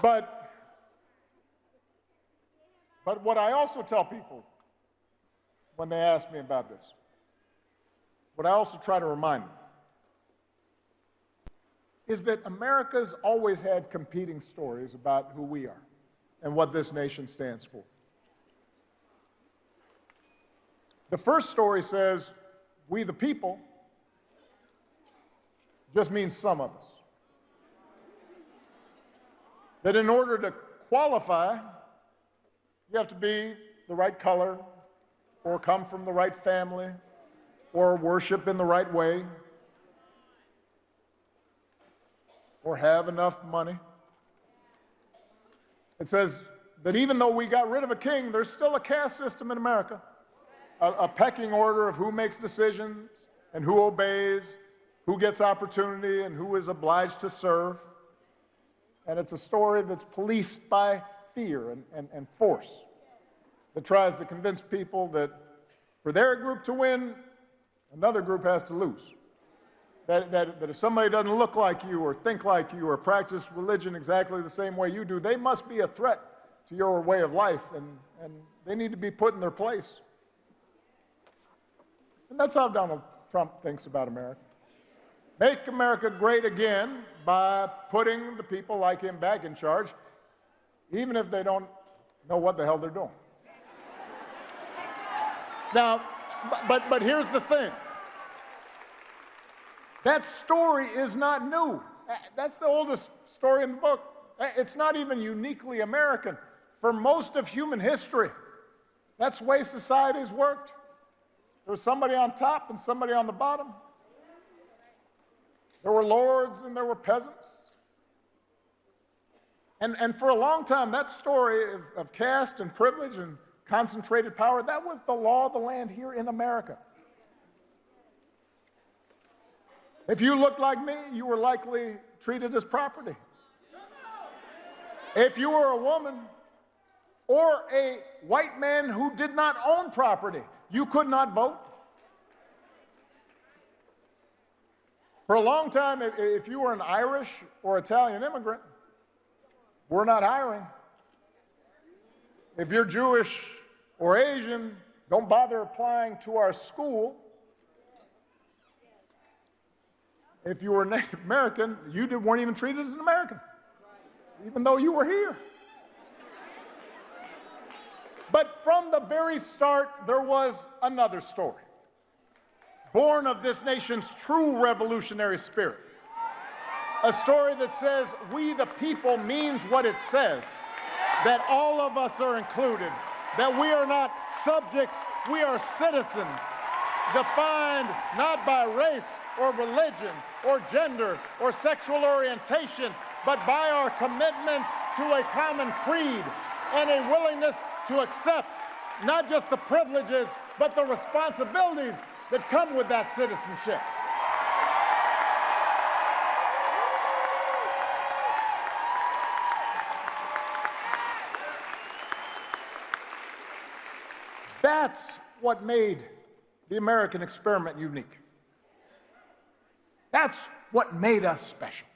But what I also tell people when they ask me about this, what I also try to remind them, is that America's always had competing stories about who we are and what this nation stands for. The first story says, we the people, just means some of us. That in order to qualify, you have to be the right color, or come from the right family, or worship in the right way, or have enough money. It says that even though we got rid of a king, there's still a caste system in America, a pecking order of who makes decisions and who obeys, who gets opportunity and who is obliged to serve. And it's a story that's policed by fear and force, that tries to convince people that for their group to win, another group has to lose. That if somebody doesn't look like you or think like you or practice religion exactly the same way you do, they must be a threat to your way of life, and they need to be put in their place. And that's how Donald Trump thinks about America. Make America great again by putting the people like him back in charge, even if they don't know what the hell they're doing. Now, but here's the thing. That story is not new. That's the oldest story in the book. It's not even uniquely American. For most of human history, that's the way society's worked. There was somebody on top and somebody on the bottom. There were lords and there were peasants. And for a long time, that story of caste and privilege and concentrated power, that was the law of the land here in America. If you looked like me, you were likely treated as property. If you were a woman or a white man who did not own property, you could not vote. For a long time, if you were an Irish or Italian immigrant, we're not hiring. If you're Jewish or Asian, don't bother applying to our school. If you were Native American, you weren't even treated as an American, even though you were here. But from the very start, there was another story, born of this nation's true revolutionary spirit. A story that says we the people means what it says, that all of us are included, that we are not subjects, we are citizens, defined not by race or religion or gender or sexual orientation, but by our commitment to a common creed and a willingness to accept not just the privileges, but the responsibilities that come with that citizenship. That's what made the American experiment unique. That's what made us special.